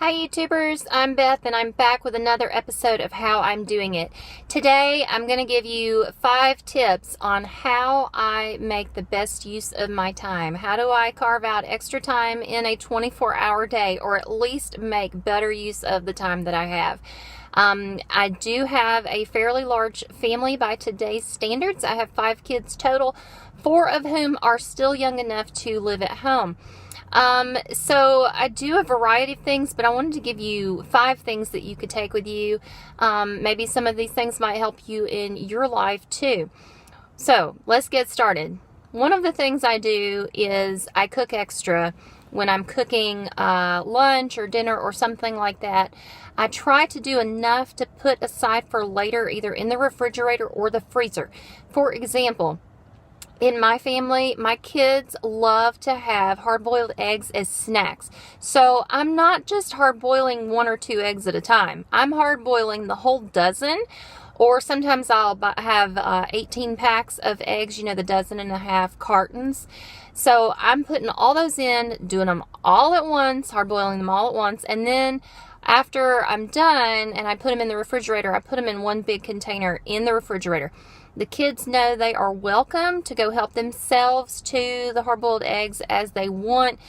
Hi YouTubers, I'm Beth and I'm back with another episode of How I'm Doing It. Today I'm going to give you 5 tips on how I make the best use of my time. How do I carve out extra time in a 24-hour day, or at least make better use of the time that I have. I do have a fairly large family by today's standards. I have 5 kids total, 4 of whom are still young enough to live at home. So I do a variety of things, but I wanted to give you 5 things that you could take with you. Maybe some of these things might help you in your life too. So let's get started. One of the things I do is I cook extra when I'm cooking lunch or dinner or something like that. I try to do enough to put aside for later, either in the refrigerator or the freezer. For example, in my family, my kids love to have hard-boiled eggs as snacks. So I'm not just hard-boiling 1 or 2 eggs at a time. I'm hard-boiling the whole dozen, or sometimes I'll have 18 packs of eggs, the 1.5 cartons. So I'm putting all those in, doing them all at once, hard-boiling them all at once, and then after I'm done and I put them in the refrigerator, I put them in one big container in the refrigerator. The kids know they are welcome to go help themselves to the hard-boiled eggs as they want.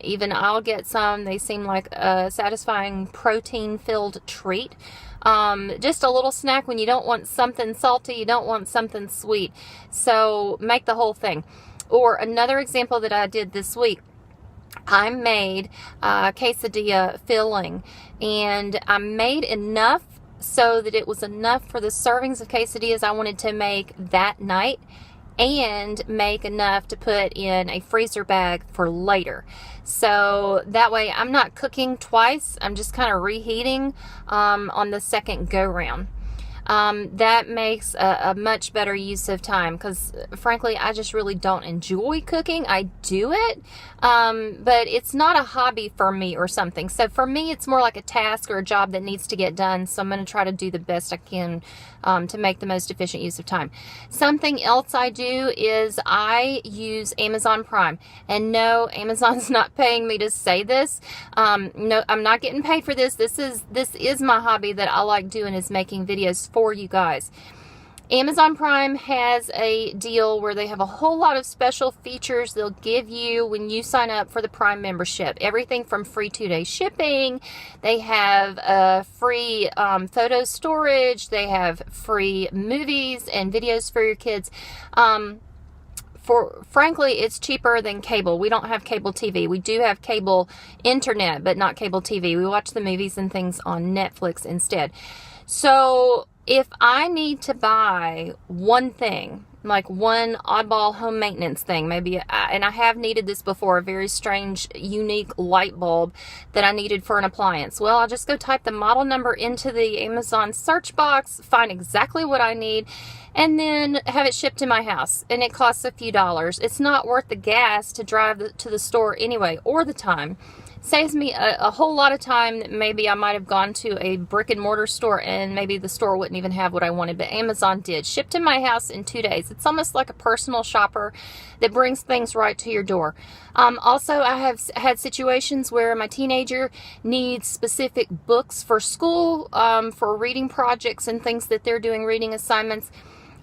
Even I'll get some. They seem like a satisfying protein-filled treat. Just a little snack when you don't want something salty, you don't want something sweet. So make the whole thing. Or another example that I did this week, I made quesadilla filling, and I made enough so that it was enough for the servings of quesadillas I wanted to make that night, and make enough to put in a freezer bag for later. So that way I'm not cooking twice. I'm just kind of reheating on the second go round. That makes a much better use of time, because frankly I just really don't enjoy cooking. I do it, but it's not a hobby for me or something. So for me it's more like a task or a job that needs to get done. So I'm going to try to do the best I can to make the most efficient use of time. Something else I do is I use Amazon Prime. And no, Amazon's not paying me to say this. No, I'm not getting paid for this. This is my hobby that I like doing, is making videos for you guys. Amazon Prime has a deal where they have a whole lot of special features they'll give you when you sign up for the Prime membership. Everything from free 2-day shipping. They have free photo storage. They have free movies and videos for your kids. Frankly, it's cheaper than cable. We don't have cable TV. We do have cable internet, but not cable TV. We watch the movies and things on Netflix instead. So if I need to buy one thing, like one oddball home maintenance thing, maybe, and I have needed this before, a very strange, unique light bulb that I needed for an appliance. Well, I'll just go type the model number into the Amazon search box, find exactly what I need, and then have it shipped to my house. And it costs a few dollars. It's not worth the gas to drive to the store anyway, or the time. Saves me a whole lot of time that maybe I might have gone to a brick and mortar store and maybe the store wouldn't even have what I wanted, but Amazon did. Shipped to my house in 2 days. It's almost like a personal shopper that brings things right to your door. Also, I have had situations where my teenager needs specific books for school, for reading projects and things that they're doing, reading assignments.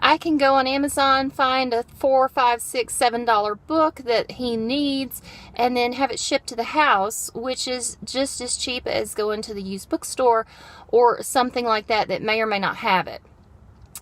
I can go on Amazon, find a $4, $5, $6, $7 book that he needs, and then have it shipped to the house, which is just as cheap as going to the used bookstore or something like that that may or may not have it.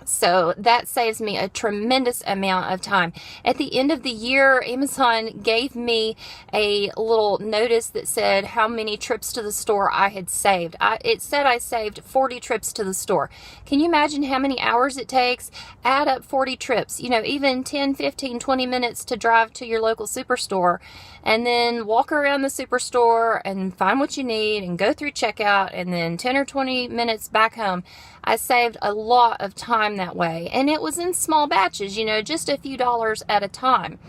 So that saves me a tremendous amount of time. At the end of the year, Amazon gave me a little notice that said how many trips to the store I had saved. It said I saved 40 trips to the store. Can you imagine how many hours it takes? Add up 40 trips, even 10, 15, 20 minutes to drive to your local superstore, and then walk around the superstore and find what you need and go through checkout, and then 10 or 20 minutes back home. I saved a lot of time that way, and it was in small batches, just a few dollars at a time.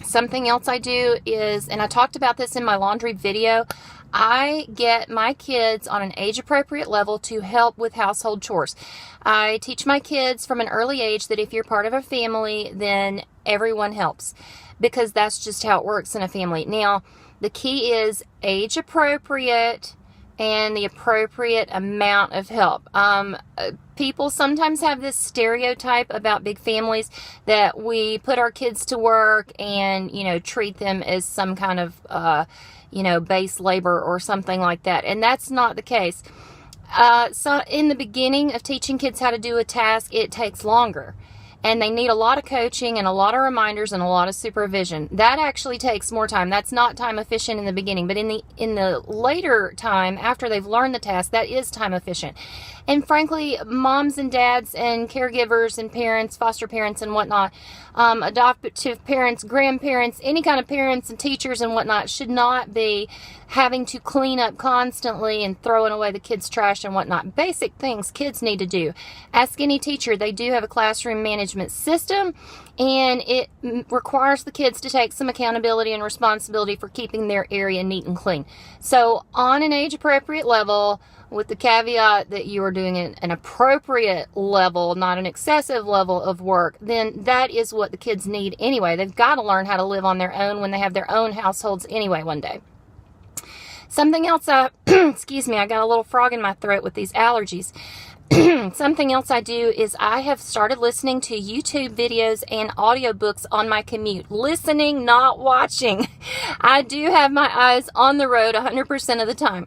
Something else I do is, and I talked about this in my laundry video, I get my kids on an age-appropriate level to help with household chores. I teach my kids from an early age that if you're part of a family, then everyone helps, because that's just how it works in a family. Now, The key is age appropriate and the appropriate amount of help. People sometimes have this stereotype about big families that we put our kids to work and, treat them as some kind of, base labor or something like that. And that's not the case. So in the beginning of teaching kids how to do a task, it takes longer. And they need a lot of coaching and a lot of reminders and a lot of supervision. That actually takes more time. That's not time efficient in the beginning, but in the later time, after they've learned the task, that is time efficient. And frankly, moms and dads and caregivers and parents, foster parents and whatnot, adoptive parents, grandparents, any kind of parents and teachers and whatnot should not be having to clean up constantly and throwing away the kids' trash and whatnot. Basic things kids need to do. Ask any teacher. They do have a classroom management system, and it requires the kids to take some accountability and responsibility for keeping their area neat and clean. So on an age-appropriate level, with the caveat that you are doing an appropriate level, not an excessive level of work, then that is what the kids need anyway. They've got to learn how to live on their own when they have their own households anyway one day. Something else, excuse me, I got a little frog in my throat with these allergies. Something else I do is I have started listening to YouTube videos and audiobooks on my commute. Listening, not watching. I do have my eyes on the road 100% of the time.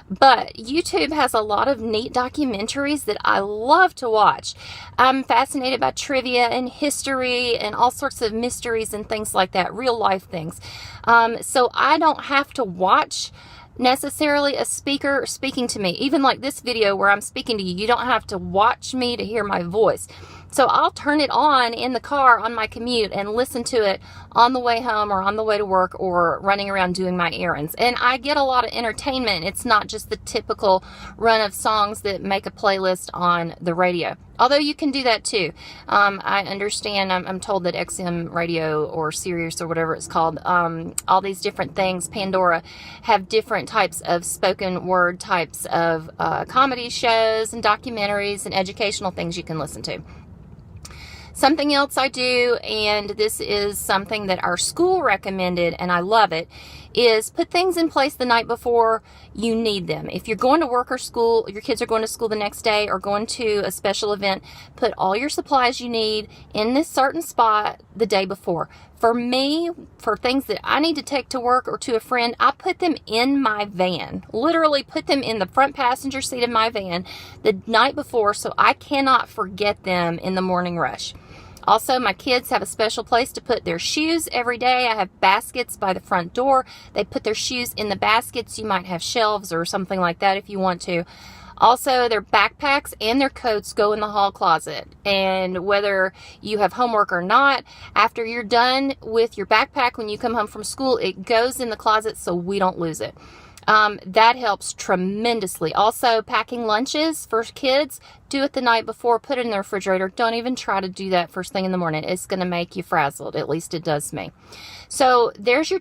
But YouTube has a lot of neat documentaries that I love to watch. I'm fascinated by trivia and history and all sorts of mysteries and things like that, real life things. So I don't have to watch necessarily a speaker speaking to me. Even like this video where I'm speaking to you, you don't have to watch me to hear my voice. So I'll turn it on in the car on my commute and listen to it on the way home or on the way to work or running around doing my errands. And I get a lot of entertainment. It's not just the typical run of songs that make a playlist on the radio. Although you can do that too. I understand, I'm told that XM radio or Sirius or whatever it's called, all these different things, Pandora, have different types of spoken word types of comedy shows and documentaries and educational things you can listen to. Something else I do, and this is something that our school recommended, and I love it, is put things in place the night before you need them. If you're going to work or school, your kids are going to school the next day or going to a special event, put all your supplies you need in this certain spot the day before. For me, for things that I need to take to work or to a friend, I put them in my van. Literally put them in the front passenger seat of my van the night before so I cannot forget them in the morning rush. Also, my kids have a special place to put their shoes every day. I have baskets by the front door. They put their shoes in the baskets. You might have shelves or something like that if you want to. Also, their backpacks and their coats go in the hall closet. And whether you have homework or not, after you're done with your backpack when you come home from school, it goes in the closet so we don't lose it. That helps tremendously. Also, packing lunches for kids, do it the night before, put it in the refrigerator. Don't even try to do that first thing in the morning. It's going to make you frazzled. At least it does me. So there's your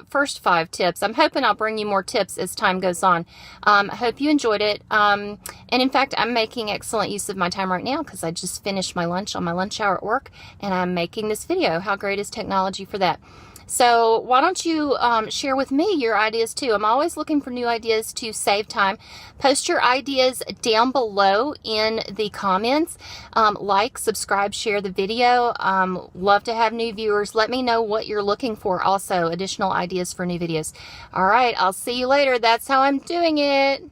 first five tips. I'm hoping I'll bring you more tips as time goes on. I hope you enjoyed it. And in fact, I'm making excellent use of my time right now because I just finished my lunch on my lunch hour at work and I'm making this video. How great is technology for that? So why don't you share with me your ideas too? I'm always looking for new ideas to save time. Post your ideas down below in the comments. Like, subscribe, share the video. Love to have new viewers. Let me know what you're looking for also, additional ideas for new videos. All right, I'll see you later. That's how I'm doing it.